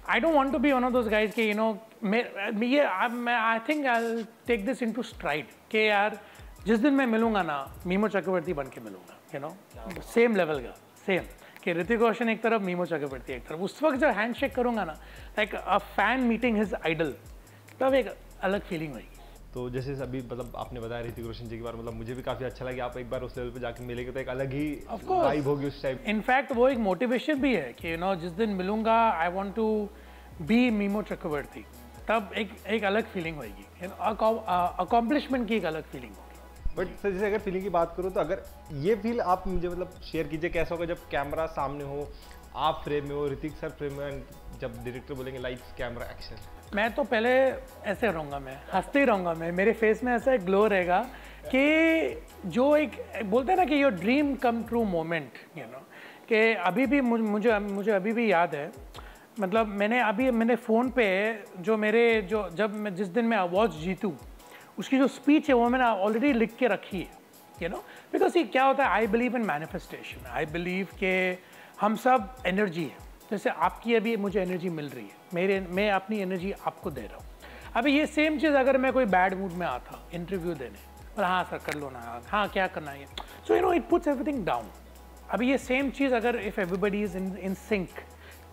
S1: I don't want to be one of those guys के I think I take this into stride कि यार जिस दिन मैं मिलूंगा ना, मीमो चक्रवर्ती बन के मिलूंगा, सेम लेवल का, सेम कि ऋतिक रोशन एक तरफ, मीमो चक्रवर्ती एक तरफ. उस वक्त जब हैंड शेक करूंगा ना, like a fan meeting his idol, तब एक अलग फीलिंग होगी.
S2: तो जैसे अभी मतलब आपने बताया ऋतिक रोशन जी के बारे में, मतलब मुझे भी काफ़ी अच्छा लगा. आप एक बार उस लेवल पे जाके मिलेंगे तो एक अलग ही वाइब होगी उस टाइप.
S1: इनफैक्ट वो एक मोटिवेशन भी है कि जिस दिन मिलूंगा I want to be Mimoh Chakraborty, तब एक अलग फीलिंग होगी, अकॉम्प्लिशमेंट की एक अलग फीलिंग होगी.
S2: बट सर जैसे अगर फीलिंग की बात करूँ तो अगर ये फील आप मुझे मतलब शेयर कीजिए, कैसा होगा जब कैमरा सामने हो, आप फ्रेम में हो, ऋतिक सर फ्रेम में, जब डायरेक्टर बोलेंगे लाइट्स कैमरा एक्शन?
S1: मैं तो पहले ऐसे रहूँगा, मैं हंसते ही रहूँगा, मेरे फेस में ऐसा एक ग्लो रहेगा कि जो एक बोलते हैं ना कि your dream come true moment, कि अभी भी मुझे अभी भी याद है. मतलब मैंने फ़ोन पे जब मैं जिस दिन मैं अवार्ड जीतूँ, उसकी जो स्पीच है वो मैंने ऑलरेडी लिख के रखी है, बिकॉज ये क्या होता है, I believe in manifestation. I believe के हम सब एनर्जी है. जैसे आपकी अभी मुझे एनर्जी मिल रही है, मैं अपनी एनर्जी आपको दे रहा हूँ. अभी ये सेम चीज़ अगर मैं कोई बैड मूड में आता इंटरव्यू देने, और हाँ सर कर लो ना, हाँ क्या करना है, so it puts everything down. अभी ये सेम चीज़ अगर if everybody is in sync,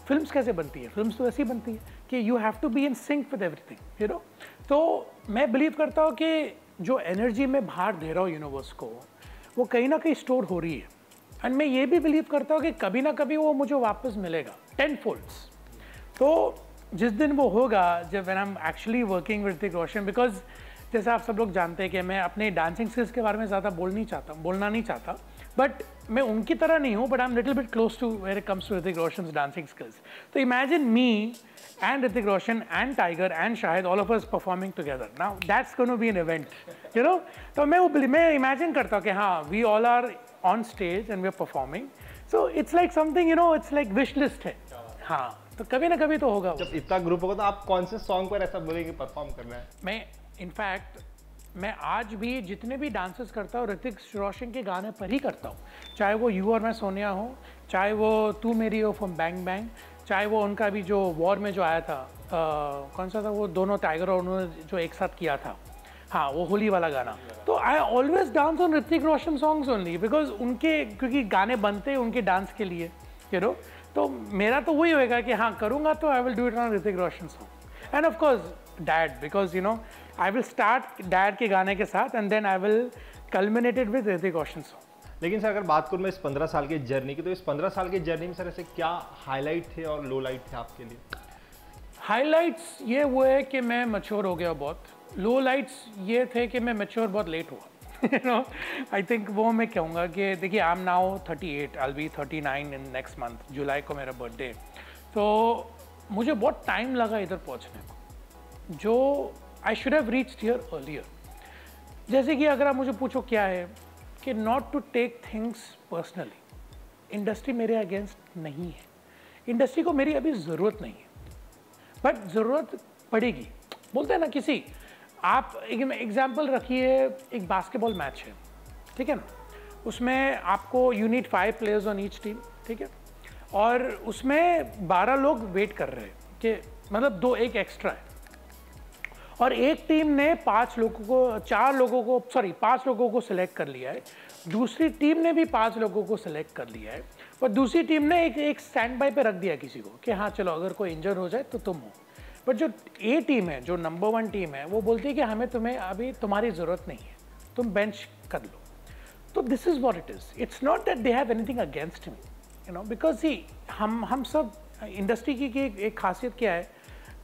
S1: films कैसे बनती है, फिल्म्स तो ऐसी बनती है कि you have to be in sync with everything, तो मैं बिलीव करता हूँ कि जो एनर्जी मैं बाहर दे रहा हूँ यूनिवर्स को, वो कहीं ना कहीं स्टोर हो रही है. एंड मैं ये भी बिलीव करता हूँ कि कभी ना कभी वो मुझे वापस मिलेगा 10 folds. तो जिस दिन वो होगा, जब when I am actually working with Hrithik Roshan, because जैसे आप सब लोग जानते हैं कि मैं अपने डांसिंग स्किल्स के बारे में ज़्यादा बोलना नहीं चाहता, बट मैं उनकी तरह नहीं हूँ, but I am little bit close to where it comes to Hrithik Roshan's dancing skills. तो imagine me and Hrithik Roshan and Tiger and Shahid, all of us performing together. Now that's going to be an event, you know. तो मैं imagine करता हूँ कि हाँ, we all are on stage and we are performing. So it's like something, you know, it's like wish list है. हाँ, तो कभी ना कभी तो होगा.
S2: जब इतना ग्रुप होगा तो आप कौन से सॉन्ग पर ऐसा बोलेंगे परफॉर्म करना है?
S1: मैं इनफैक्ट मैं आज भी जितने भी डांसेस करता हूँ ऋतिक रोशन के गाने पर ही करता हूँ, चाहे वो यू और मैं सोनिया हो, चाहे वो तू मेरी हो फ्रॉम बैंग बैंग, चाहे वो उनका भी जो वॉर में जो आया था कौन सा था वो, दोनों टाइगर और उन्होंने जो एक साथ किया था, हाँ वो होली वाला गाना. तो I always dance on Hrithik Roshan songs only because उनके, क्योंकि गाने बनते हैं उनके डांस के लिए, यू नो. तो मेरा तो वही होएगा कि हाँ करूँगा तो I will do it on Hrithik Roshan song. And of course dad, because you know I will start dad के गाने के साथ and then I will culminated with Hrithik Roshan song.
S2: लेकिन सर अगर बात करूँ मैं इस 15 साल की जर्नी की, तो इस 15 साल की जर्नी में सर ऐसे क्या हाईलाइट थे और लो लाइट थे आपके लिए?
S1: हाईलाइट्स ये हुए है कि मैं मैच्योर हो गया बहुत. लो लाइट्स ये थे कि मैं मैच्योर बहुत लेट हुआ. यू नो, आई थिंक वो मैं कहूँगा कि देखिए I am now 38, I will be 39 in next month, जुलाई को मेरा बर्थडे. तो मुझे बहुत टाइम लगा इधर पहुँचने को, जो I should have reached here earlier. जैसे कि अगर आप मुझे पूछो क्या है कि not to take things personally, industry मेरे अगेंस्ट नहीं है, इंडस्ट्री को मेरी अभी ज़रूरत नहीं है, बट ज़रूरत पड़ेगी. बोलते हैं ना किसी, आप एक एग्जाम्पल रखिए, एक बास्केटबॉल मैच है, ठीक है ना, उसमें आपको you need 5 players on each team, ठीक है, और उसमें 12 लोग वेट कर रहे हैं कि मतलब 2 एक एक्स्ट्रा है, और एक टीम ने 5 लोगों को सिलेक्ट कर लिया है, दूसरी टीम ने भी 5 लोगों को सिलेक्ट कर लिया है, और दूसरी टीम ने एक स्टैंड बाय पे रख दिया किसी को कि हाँ चलो अगर कोई इंजर हो जाए तो तुम हो. बट जो ए टीम है, जो नंबर 1 टीम है, वो बोलती है कि हमें तुम्हें अभी तुम्हारी ज़रूरत नहीं है, तुम बेंच कर लो. तो this is what it is. It's not that they have anything against me, you know, because see हम सब इंडस्ट्री की एक खासियत क्या है,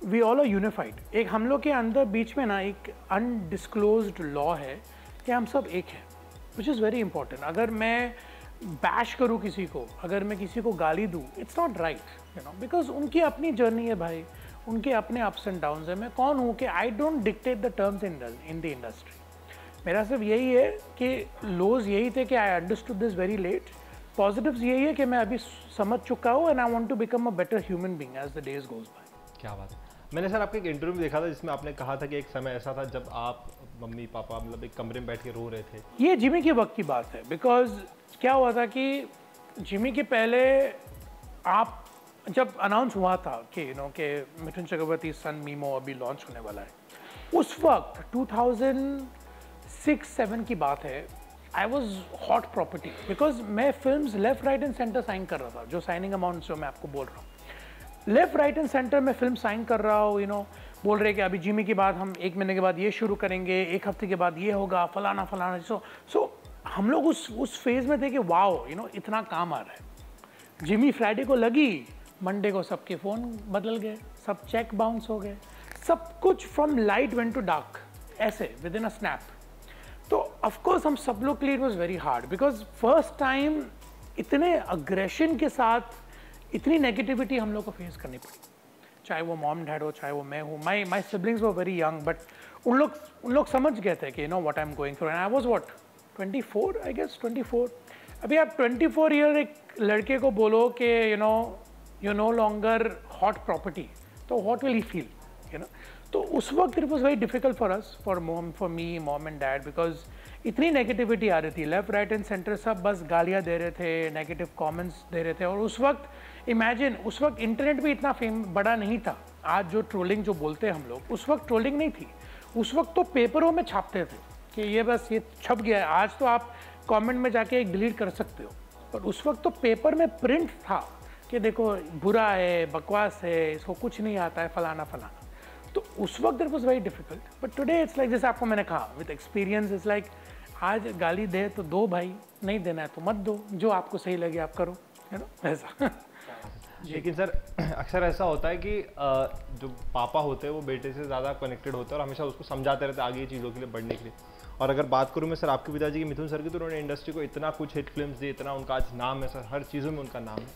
S1: वी ऑल आर यूनिफाइड. एक हम लोग के अंदर बीच में ना एक अनडिस्क्लोज्ड लॉ है कि हम सब एक हैं, विच इज़ वेरी इंपॉर्टेंट. अगर मैं बैश करूँ किसी को, अगर मैं किसी को गाली दूँ, it's not right, you know, because उनकी अपनी जर्नी है भाई, उनके अपने अप्स एंड डाउन्स है. मैं कौन हूँ कि I don't dictate the terms in the industry. मेरा सिर्फ यही है कि लोज यही थे कि I understood this very late, positives यही है कि मैं अभी समझ चुका हूँ and I want to become a better human being as the days goes by.
S2: क्या बात है. मैंने सर आपके एक इंटरव्यू में देखा था जिसमें आपने कहा था कि एक समय ऐसा था जब आप मम्मी पापा मतलब एक कमरे में बैठ के रो रहे थे.
S1: ये जिमी के वक्त की बात है, बिकॉज क्या हुआ था कि जिमी के पहले आप जब अनाउंस हुआ था कि यू नो कि मिथुन चक्रवर्ती सन मीमो अभी लॉन्च होने वाला है, उस वक्त 2006-7 की बात है. I was hot property because मैं films left right and centre sign कर रहा था, जो साइनिंग अमाउंट जो मैं आपको बोल रहा हूँ, लेफ्ट राइट एंड सेंटर में फिल्म साइन कर रहा हूँ. यू नो, बोल रहे कि अभी जिमी के बाद हम 1 महीने के बाद ये शुरू करेंगे, 1 हफ्ते के बाद ये होगा, फलाना फलाना. सो हम लोग उस फेज में थे कि वाओ, यू नो, इतना काम आ रहा है. जिमी फ्राइडे को लगी, मंडे को सबके फ़ोन बदल गए, सब चेक बाउंस हो गए, सब कुछ from light went to dark, ऐसे विद इन अ स्नैप. तो ऑफकोर्स हम सब लोग के लिए it was very hard, because first time इतने अग्रेशन के साथ इतनी नेगेटिविटी हम लोग को फेस करनी पड़ी, चाहे वो मॉम डैड हो, चाहे वो मैं हूँ. My siblings were very young, but उन लोग समझ गए थे कि you know what I am going through. And I was what 24 I guess 24. अभी आप 24 ईयर एक लड़के को बोलो कि you no longer hot property, तो what will he feel, you know. तो उस वक्त it was very difficult for us, for me mom and dad, because इतनी नेगेटिविटी आ रही थी. लेफ्ट राइट एंड सेंटर सब बस गालियाँ दे रहे थे, नेगेटिव कमेंट्स दे रहे थे. और उस वक्त इमेजिन, उस वक्त इंटरनेट भी इतना बड़ा नहीं था. आज जो ट्रोलिंग जो बोलते हैं हम लोग, उस वक्त ट्रोलिंग नहीं थी. उस वक्त तो पेपरों में छापते थे कि ये बस ये छप गया है. आज तो आप कमेंट में जाके डिलीट कर सकते हो, पर उस वक्त तो पेपर में प्रिंट था कि देखो बुरा है, बकवास है, इसको कुछ नहीं आता है, फलाना फलाना. तो उस वक्त it was very difficult. But today it's like, जैसे आपको मैंने कहा, विद एक्सपीरियंस इट्स लाइक, आज गाली दे तो दो भाई, नहीं देना है तो मत दो, जो आपको सही लगे आप करो, है ना, ऐसा.
S2: लेकिन सर अक्सर ऐसा होता है कि जो पापा होते हैं वो बेटे से ज़्यादा कनेक्टेड होते हैं और हमेशा उसको समझाते रहते हैं आगे चीज़ों के लिए बढ़ने के लिए. और अगर बात करूँ मैं सर आपके पिताजी की, मिथुन सर की, तो उन्होंने इंडस्ट्री को इतना कुछ हिट फिल्म्स दी, इतना उनका आज नाम है सर, हर चीज़ों में उनका नाम है.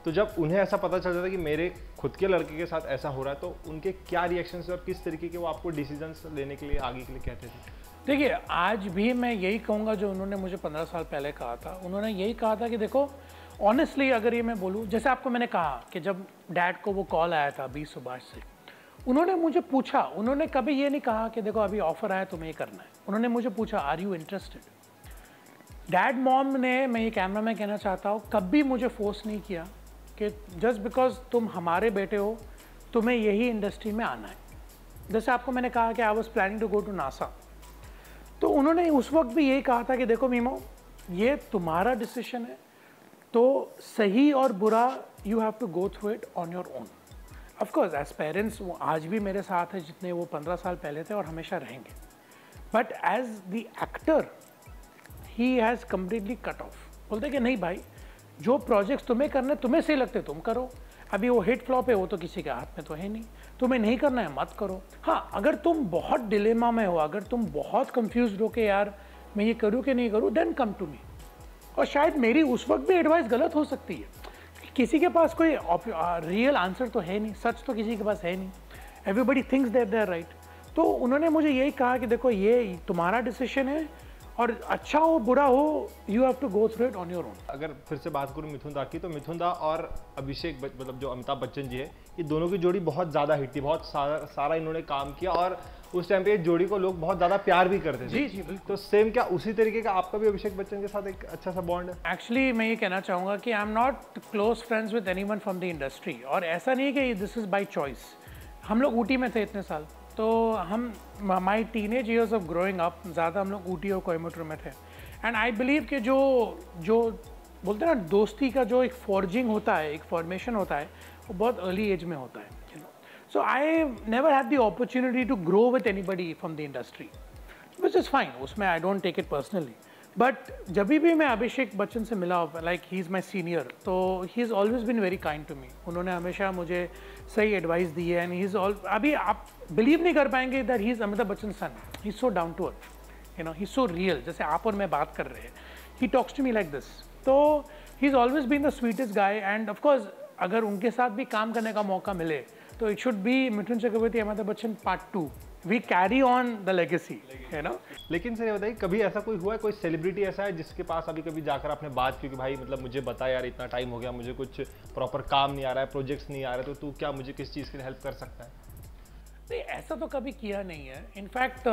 S2: तो जब उन्हें ऐसा पता चल जाता कि मेरे खुद के लड़के के साथ ऐसा हो रहा है, तो उनके क्या रिएक्शन और किस तरीके के वो आपको डिसीजंस लेने के लिए आगे के लिए कहते थे?
S1: देखिए, आज भी मैं यही कहूँगा जो उन्होंने मुझे 15 साल पहले कहा था। उन्होंने यही कहा था कि देखो, ऑनेस्टली अगर ये मैं बोलूँ, जैसे आपको मैंने कहा कि जब डैड को वो कॉल आया था बी सुभाष से, उन्होंने मुझे पूछा, उन्होंने कभी ये नहीं कहा कि देखो अभी ऑफर आया तुम्हें ये करना है। उन्होंने मुझे पूछा, are you interested? Dad mom ने, मैं ये कैमरा में कहना चाहता हूँ, कभी मुझे फोर्स नहीं किया कि जस्ट बिकॉज तुम हमारे बेटे हो तुम्हें यही इंडस्ट्री में आना है। जैसे आपको मैंने कहा कि I was planning to go to NASA, तो उन्होंने उस वक्त भी यही कहा था कि देखो मीमो, ये तुम्हारा डिसीजन है, तो सही और बुरा you have to go through it on your own. Of course as parents वो आज भी मेरे साथ है जितने वो 15 साल पहले थे और हमेशा रहेंगे, but as the actor he has completely cut off. बोलते कि नहीं भाई, जो प्रोजेक्ट्स तुम्हें करने तुम्हें सही लगते तुम करो, अभी वो हिट फ्लॉप है वो तो किसी के हाथ में तो है नहीं, तुम्हें नहीं करना है मत करो। हाँ, अगर तुम बहुत डिलेमा में हो, अगर तुम बहुत कंफ्यूज हो कि यार मैं ये करूँ कि नहीं करूँ, देन कम टू मी। और शायद मेरी उस वक्त भी एडवाइस गलत हो सकती है, किसी के पास कोई रियल आंसर तो है नहीं, सच तो किसी के पास है नहीं, everybody thinks that they are right. तो उन्होंने मुझे यही कहा कि देखो ये तुम्हारा डिसीजन है और अच्छा हो बुरा हो you have to go through it on your own.
S2: अगर फिर से बात करूं मिथुन दा की, तो मिथुन दा और अभिषेक मतलब जो अमिताभ बच्चन जी है, ये दोनों की जोड़ी बहुत ज़्यादा हिट थी, बहुत सारा इन्होंने काम किया और उस टाइम पे इस जोड़ी को लोग बहुत ज़्यादा प्यार भी करते थे।
S1: जी जी बिल्कुल।
S2: तो सेम क्या उसी तरीके का आपका भी अभिषेक बच्चन के साथ एक अच्छा सा बॉन्ड है?
S1: एक्चुअली मैं ये कहना चाहूँगा कि I am not close friends with anyone from the industry, और ऐसा नहीं कि दिस इज़ बाय चॉइस। हम लोग ऊटी में थे इतने साल, तो हम my teenage years of growing up ज़्यादा हम लोग ऊटी और कोयम्बटूर में थे। एंड आई बिलीव कि जो बोलते हैं ना, दोस्ती का जो एक फॉर्जिंग होता है, एक फॉर्मेशन होता है, वो बहुत अर्ली एज में होता है, you know. So I never had the opportunity to grow with anybody from the industry, which is fine, उसमें I don't take it personally. But जब भी मैं अभिषेक बच्चन से मिला, like he is my senior, तो he is always been very kind to me. उन्होंने हमेशा मुझे सही एडवाइस दी है, एंड ही इज़ ऑल, अभी आप बिलीव नहीं कर पाएंगे that he is Amitabh Bachchan son. He is so down to earth, you know, he is so real. जैसे आप और मैं बात कर रहे हैं, he talks to me like this. तो he is always been the sweetest guy, and of course अगर उनके साथ भी काम करने का मौका मिले तो it should be Mithun Chakraborty Amitabh Bachchan part 2। We carry on the legacy, है ना।
S2: लेकिन सर ये बताइए, कभी ऐसा कोई हुआ है, कोई सेलिब्रिटी ऐसा है जिसके पास अभी कभी जाकर आपने बात की कि भाई मतलब मुझे बता यार, इतना टाइम हो गया, मुझे कुछ प्रॉपर काम नहीं आ रहा है, प्रोजेक्ट्स नहीं आ रहे, तो तू क्या मुझे किस चीज़ के लिए हेल्प कर सकता है?
S1: नहीं, ऐसा तो कभी किया नहीं है। इनफैक्ट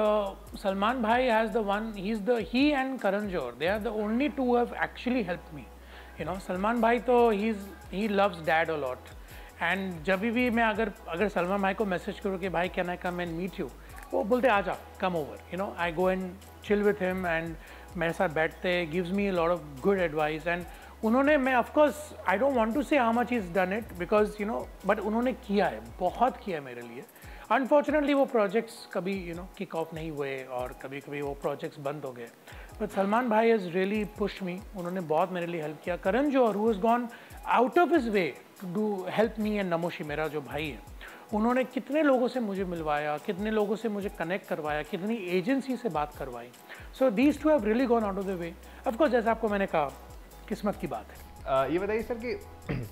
S1: सलमान भाई has the one, he and Karan Johar, they are the only two who have actually helped me, you know. Salman भाई तो he loves dad a lot, and जब भी मैं अगर सलमान भाई को मैसेज करूँ कि भाई can I come and meet you, वो बोलते आ जा, come over, you know. I go and chill with him, and मेरे साथ बैठते, gives me a lot of good advice. And उन्होंने, मैं ऑफकोर्स I don't want to say how much is done it because you know, but उन्होंने किया है, बहुत किया है मेरे लिए। अनफॉर्चुनेटली वो प्रोजेक्ट्स कभी यू नो किक ऑफ नहीं हुए और कभी कभी वो प्रोजेक्ट्स बंद हो गए, बट सलमान भाई हैज़ रियली पुश्ड मी, उन्होंने बहुत मेरे लिए हेल्प किया। Karan Johar who has gone out of his way to do help me, and Namashi मेरा जो भाई है, उन्होंने कितने लोगों से मुझे मिलवाया, कितने लोगों से मुझे कनेक्ट करवाया, कितनी एजेंसी से बात करवाई। So these two have really gone out of the way. Of course जैसे आपको मैंने कहा, किस्मत की बात है।
S2: ये बताइए सर कि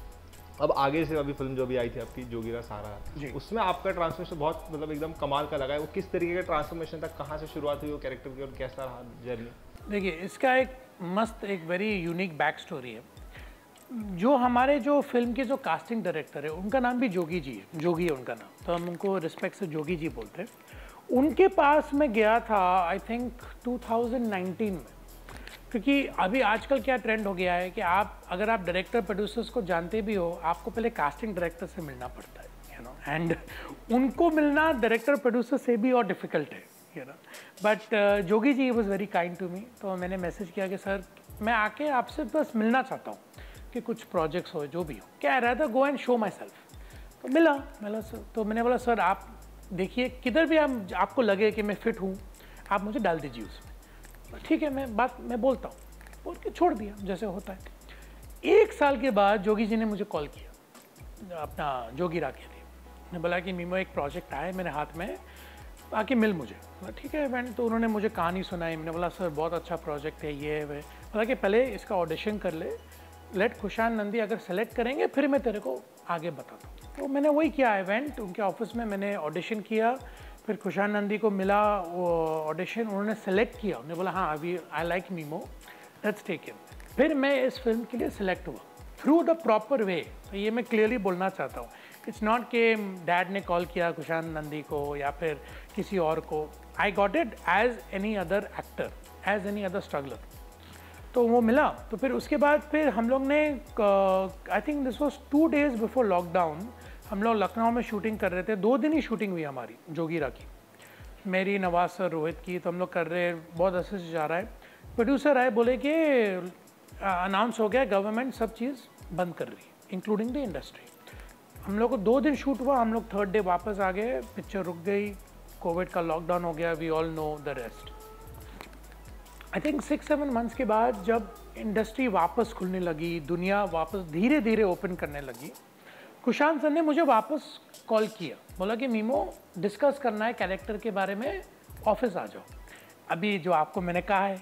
S2: अब आगे से अभी फिल्म जो भी आई थी आपकी जोगीरा सारा, उसमें आपका ट्रांसफॉर्मेशन बहुत मतलब एकदम कमाल का लगा है। वो किस तरीके का ट्रांसफॉर्मेशन था, कहाँ से शुरुआत हुई वो कैरेक्टर की और कैसा रहा जर्नी?
S1: देखिए, इसका एक मस्त, एक वेरी यूनिक बैक स्टोरी है। जो हमारे जो फिल्म के जो कास्टिंग डायरेक्टर है, उनका नाम भी जोगी जी है, जोगी है उनका नाम, तो हम उनको रिस्पेक्ट से जोगी जी बोलते हैं। उनके पास मैं गया था आई थिंक 2019 में, क्योंकि अभी आजकल क्या ट्रेंड हो गया है कि अगर आप डायरेक्टर प्रोड्यूसर्स को जानते भी हो, आपको पहले कास्टिंग डायरेक्टर से मिलना पड़ता है, यू नो, एंड उनको मिलना डायरेक्टर प्रोड्यूसर से भी और डिफ़िकल्ट है, you know. But Jogi ji was very kind to me, तो मैंने मैसेज किया कि सर मैं आके आपसे बस मिलना चाहता हूँ कि कुछ प्रोजेक्ट्स हो, जो भी हो, क्या रहता go and show my self. तो मिला सर, तो मैंने बोला सर आप देखिए किधर भी आपको लगे कि मैं फिट हूँ, आप मुझे डाल दीजिए उसमें। ठीक है, मैं बोलता हूँ, बोल के छोड़ दिया जैसे होता है। 1 साल के बाद जोगी जी ने मुझे कॉल किया, अपना जोगीरा के लिए। ने बोला कि मीमो एक प्रोजेक्ट आया मेरे हाथ में, आके मिल मुझे। ठीक है मैंने, तो उन्होंने मुझे कहानी सुनाई। मैंने बोला सर बहुत अच्छा प्रोजेक्ट है, ये है वह। बोला कि पहले इसका ऑडिशन कर ले, लेट खुशान नंदी अगर सेलेक्ट करेंगे फिर मैं तेरे को आगे बताता हूँ। तो मैंने वही किया, इवेंट उनके ऑफिस में मैंने ऑडिशन किया, फिर खुशान नंदी को मिला वो ऑडिशन, उन्होंने सेलेक्ट किया, उन्होंने बोला हाँ अभी I like Mimoh, let's take him. फिर मैं इस फिल्म के लिए सिलेक्ट हुआ थ्रू द प्रॉपर वे। तो ये मैं क्लियरली बोलना चाहता हूँ, इट्स नॉट कि डैड ने कॉल किया खुशान नंदी को या फिर किसी और को, I got it as any other actor, as any other struggler. तो वो मिला। तो फिर उसके बाद फिर हम लोग ने, I think this was 2 days before lockdown, हम लोग लखनऊ में शूटिंग कर रहे थे, 2 दिन ही शूटिंग हुई हमारी जोगीरा की, मेरी, नवाज सर, रोहित की। तो हम लोग कर रहे हैं, बहुत अच्छे से जा रहा है। प्रोड्यूसर आए, बोले कि अनाउंस हो गया, गवर्नमेंट सब चीज़ बंद कर रही है इंक्लूडिंग द इंडस्ट्री। हम लोग को 2 दिन शूट हुआ, हम लोग 3rd day वापस आ गए, पिक्चर रुक गई, कोविड का लॉकडाउन हो गया, we all know the rest. I think 6-7 months के बाद जब इंडस्ट्री वापस खुलने लगी, दुनिया वापस धीरे धीरे ओपन करने लगी, खुशान सर ने मुझे वापस कॉल किया, बोला कि मीमो डिस्कस करना है कैरेक्टर के बारे में, ऑफिस आ जाओ। अभी जो आपको मैंने कहा है,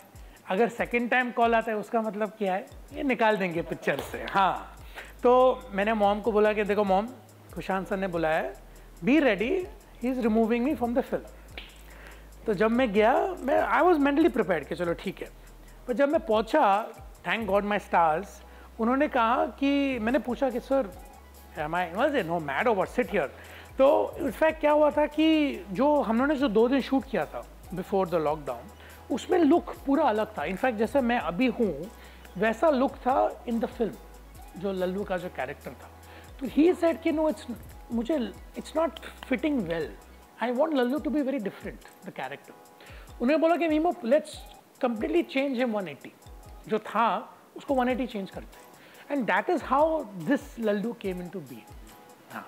S1: अगर सेकंड टाइम कॉल आता है उसका मतलब क्या है, ये निकाल देंगे पिक्चर से। हाँ, तो मैंने मॉम को बोला कि देखो मॉम, खुशान सर ने बुलाया, be ready, he is removing me from the film. तो जब मैं गया, मैं आई वॉज मेंटली प्रिपेयर्ड कि चलो ठीक है। पर जब मैं पहुंचा, थैंक गॉड माई स्टार्स, उन्होंने कहा कि, मैंने पूछा कि sir am I was no mad over sit here. तो इनफैक्ट क्या हुआ था कि जो हम लोगों ने जो 2 दिन शूट किया था बिफोर द लॉकडाउन, उसमें लुक पूरा अलग था। इनफैक्ट जैसे मैं अभी हूँ वैसा लुक था इन द फिल्म, जो लल्लू का जो कैरेक्टर था। तो ही सेड कि no, it's not fitting well, I want Lallu to be very different the character. उन्होंने बोला कि Mimoh let's completely change him 180, जो था उसको 180 चेंज करते हैं, and that is how this Lallu came in to be. हाँ,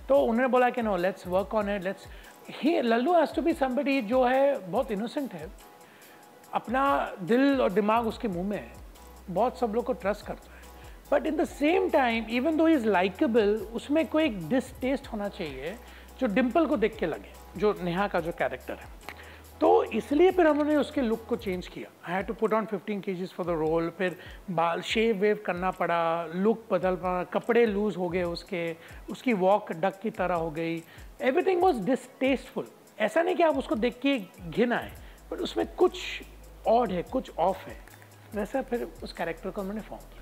S1: तो उन्होंने बोला कि no, let's work on it, let's, he Lallu has to be somebody जो है बहुत इनोसेंट है, अपना दिल और दिमाग उसके मुंह में है, बहुत सब लोग को ट्रस्ट करता है, but in the same time even though is likeable, उसमें कोई एक डिसटेस्ट होना चाहिए जो डिम्पल को देख के लगे, जो नेहा का जो कैरेक्टर है। तो इसलिए फिर हमने उसके लुक को चेंज किया। I had to put on 15 kgs for the role, फिर बाल शेव वेव करना पड़ा, लुक बदल पड़ा, कपड़े लूज हो गए उसकी वॉक डक की तरह हो गई, एवरीथिंग वॉज डिसटेस्टफुल। ऐसा नहीं कि आप उसको देख के घिन आए, बट उसमें कुछ ऑड है, कुछ ऑफ है, वैसा फिर उस कैरेक्टर को मैंने फॉर्म किया।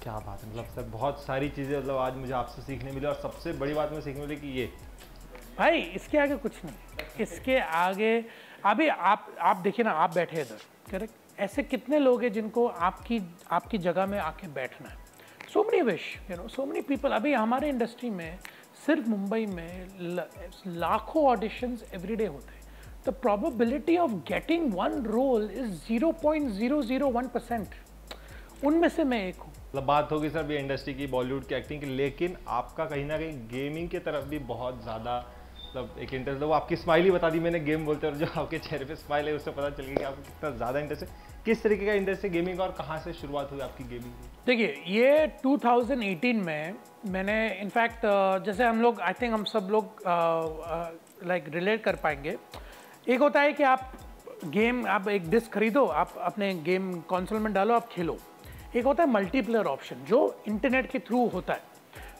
S2: क्या बात है, मतलब सर बहुत सारी चीज़ें मतलब आज मुझे आपसे सीखने मिली, और सबसे बड़ी बात मुझे सीखने मिली कि ये
S1: भाई इसके आगे कुछ नहीं, इसके आगे अभी आप देखिए ना, आप बैठे इधर, करेक्ट, ऐसे कितने लोग हैं जिनको आपकी जगह में आके बैठना है। So many wish, you know, so many people. अभी हमारे इंडस्ट्री में सिर्फ मुंबई में लाखों ऑडिशंस एवरीडे होते हैं। The probability of getting one role is 0.001%। उनमें से मैं एक हूँ।
S2: मतलब बात होगी सर ये इंडस्ट्री की, बॉलीवुड की एक्टिंग की, लेकिन आपका कहीं ना कहीं गेमिंग की तरफ भी बहुत ज़्यादा मतलब एक इंटरेस्ट है। वो आपकी स्माइल ही बता दी मैंने गेम बोलते, और जो आपके चेहरे पे स्माइल है उससे पता चल गया कि आपको कितना ज़्यादा इंटरेस्ट है। किस तरीके का इंटरेस्ट है गेमिंग, और कहाँ से शुरुआत हुई आपकी गेमिंग की?
S1: देखिए, ये 2018 में मैंने इनफैक्ट जैसे हम लोग, आई थिंक हम सब लोग लाइक रिलेट कर पाएंगे। एक होता है कि आप गेम, आप एक डिस्क खरीदो, आप अपने गेम कंसोल में डालो, आप खेलो। एक होता है मल्टीप्लेयर ऑप्शन, जो इंटरनेट के थ्रू होता है।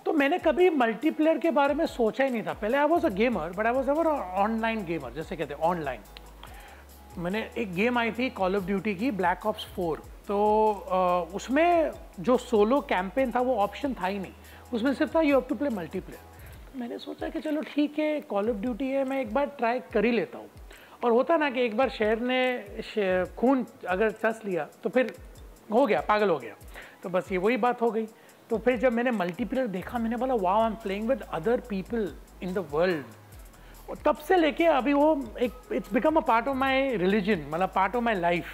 S1: तो मैंने कभी मल्टीप्लेयर के बारे में सोचा ही नहीं था। पहले I was a gamer, but I was ever online gamer, जैसे कहते हैं ऑनलाइन। मैंने एक गेम आई थी कॉल ऑफ ड्यूटी की, ब्लैक ऑप्स 4। तो उसमें जो सोलो कैंपेन था वो ऑप्शन था ही नहीं, उसमें सिर्फ था you have to play multiplayer. मैंने सोचा कि चलो ठीक है, कॉल ऑफ ड्यूटी है, मैं एक बार ट्राई कर ही लेता हूँ। और होता ना कि एक बार शहर ने खून अगर चस लिया तो फिर हो गया, पागल हो गया। तो बस ये वही बात हो गई। तो फिर जब मैंने मल्टीप्लेयर देखा, मैंने बोला wow, I am playing with other people in the world. और तब से लेके अभी वो एक, it's become a part of my religion, मतलब पार्ट ऑफ माई लाइफ।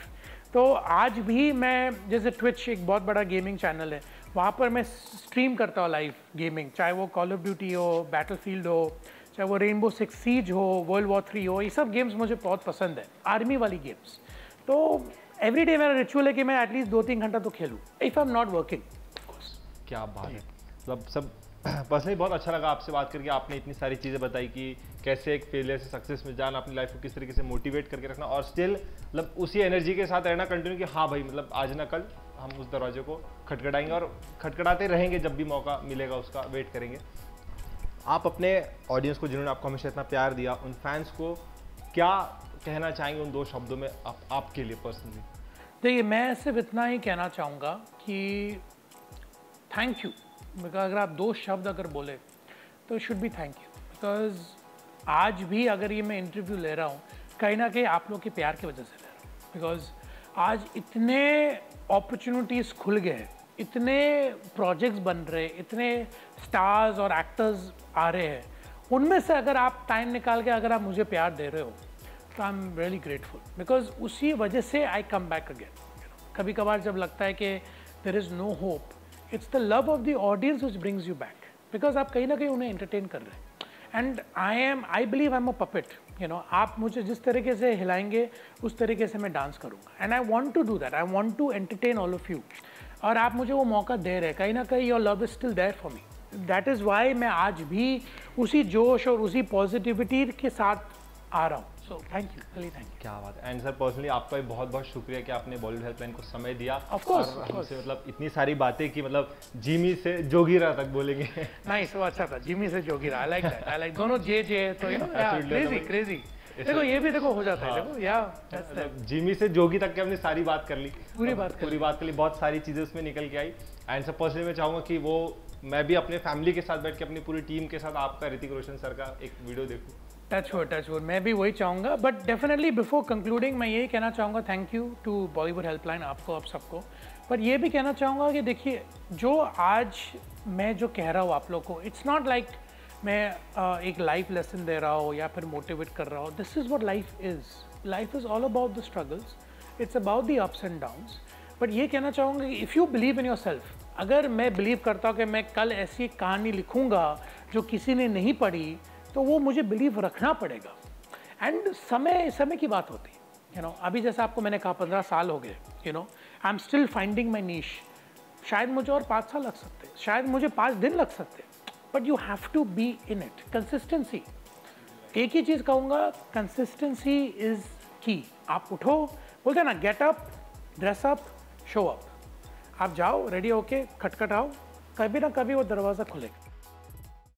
S1: तो आज भी मैं, जैसे ट्विच एक बहुत बड़ा गेमिंग चैनल है, वहाँ पर मैं स्ट्रीम करता हूँ लाइव गेमिंग, चाहे वो कॉल ऑफ ड्यूटी हो, बैटलफील्ड हो, चाहे वो रेनबो 6 सीज हो, वर्ल्ड वॉर 3 हो, ये सब गेम्स मुझे बहुत पसंद है, आर्मी वाली गेम्स। तो एवरी डे मेरा रिचुअल है कि मैं एटलीस्ट 2-3 घंटा तो खेलूँ, if I am not working.
S2: क्या बात है, मतलब सब पर्सनली बहुत अच्छा लगा आपसे बात करके। आपने इतनी सारी चीज़ें बताई कि कैसे एक फेलियर से सक्सेस में जाना, अपनी लाइफ को किस तरीके से मोटिवेट करके रखना, और स्टिल मतलब उसी एनर्जी के साथ रहना कंटिन्यू कि हाँ भाई, मतलब आज ना कल हम उस दरवाजे को खटखटाएंगे और खटखटाते रहेंगे, जब भी मौका मिलेगा उसका वेट करेंगे। आप अपने ऑडियंस को, जिन्होंने आपको हमेशा इतना प्यार दिया, उन फैंस को क्या कहना चाहेंगे उन 2 शब्दों में आपके लिए पर्सनली?
S1: देखिए, मैं सिर्फ इतना ही कहना चाहूँगा कि थैंक यू। बिकॉज अगर आप 2 शब्द अगर बोले तो should be thank you. Because आज भी अगर ये मैं इंटरव्यू ले रहा हूँ, कहीं ना कहीं आप लोग के प्यार की वजह से ले रहा हूँ। बिकॉज आज इतने अपॉर्चुनिटीज़ खुल गए, इतने प्रोजेक्ट्स बन रहे, इतने स्टार्स और एक्टर्स आ रहे हैं, उनमें से अगर आप टाइम निकाल के अगर आप मुझे प्यार दे रहे हो तो I am really grateful. Because उसी वजह से आई कम बैक अगेन। कभी कभार जब लगता है कि there is no hope, it's the love of the audience which brings you back. Because आप कहीं ना कहीं उन्हें एंटरटेन कर रहे हैं। And I believe I am a puppet, आप मुझे जिस तरीके से हिलाएंगे उस तरीके से मैं डांस करूँगा। And I want to do that, I want to entertain all of you. और आप मुझे वो मौका दे रहे हैं, कहीं ना कहीं your love is still there for me. That is why मैं आज भी उसी जोश और उसी पॉजिटिविटी के साथ आ रहा हूँ। So thank you, really thank you.
S2: क्या बात है। एंड सर, पर्सनली आपका भी बहुत बहुत शुक्रिया कि आपने बॉलीवुड हेल्पलाइन को समय दिया।
S1: ऑफ कोर्स,
S2: और हमसे मतलब इतनी सारी बातें की, मतलब जिमी से जोगीरा तक बोलेंगे।
S1: नाइस, वो अच्छा था, जिमी से jogira. I like that, I like दोनों जे तो क्रेजी क्रेजी। देखो ये भी देखो हो जाता है। देखो या
S2: जिमी से जोगी तक के हमने सारी बात कर ली,
S1: पूरी बात कर ली,
S2: बहुत सारी चीजें उसमें निकल के आई। एंड सर, पर्सनली मैं चाहूंगा कि वो मैं भी अपने फैमिली के साथ बैठ के अपनी पूरी टीम के साथ आपका ऋतिक रोशन सर का एक वीडियो देखूं।
S1: टच वुड, मैं भी वही चाहूँगा। बट डेफिनेटली बिफोर कंक्लूडिंग मैं यही कहना चाहूँगा, thank you to Bollywood helpline, आपको, आप सबको। पर ये भी कहना चाहूँगा कि देखिए, जो आज मैं जो कह रहा हूँ आप लोग को, इट्स नॉट लाइक मैं एक लाइफ लेसन दे रहा हूँ या फिर मोटिवेट कर रहा हूँ। This is what life is. Life is all about the struggles, it's about the ups and downs. But ये कहना चाहूँगा कि if you believe in your self, अगर मैं बिलीव करता हूँ कि मैं कल ऐसी एक कहानी लिखूँगा जो किसी ने नहीं पढ़ी, तो वो मुझे बिलीव रखना पड़ेगा। एंड समय की बात होती है, अभी जैसे आपको मैंने कहा 15 साल हो गए, I am still finding my niche. शायद मुझे और 5 साल लग सकते, शायद मुझे 5 दिन लग सकते, but you have to be in it. Consistency, एक ही चीज़ कहूँगा, कंसिस्टेंसी इज़ की। आप उठो, बोलते हैं ना, get up, dress up, show up. आप जाओ, रेडी होके खटखटाओ, कभी ना कभी वो दरवाज़ा खुलेगा।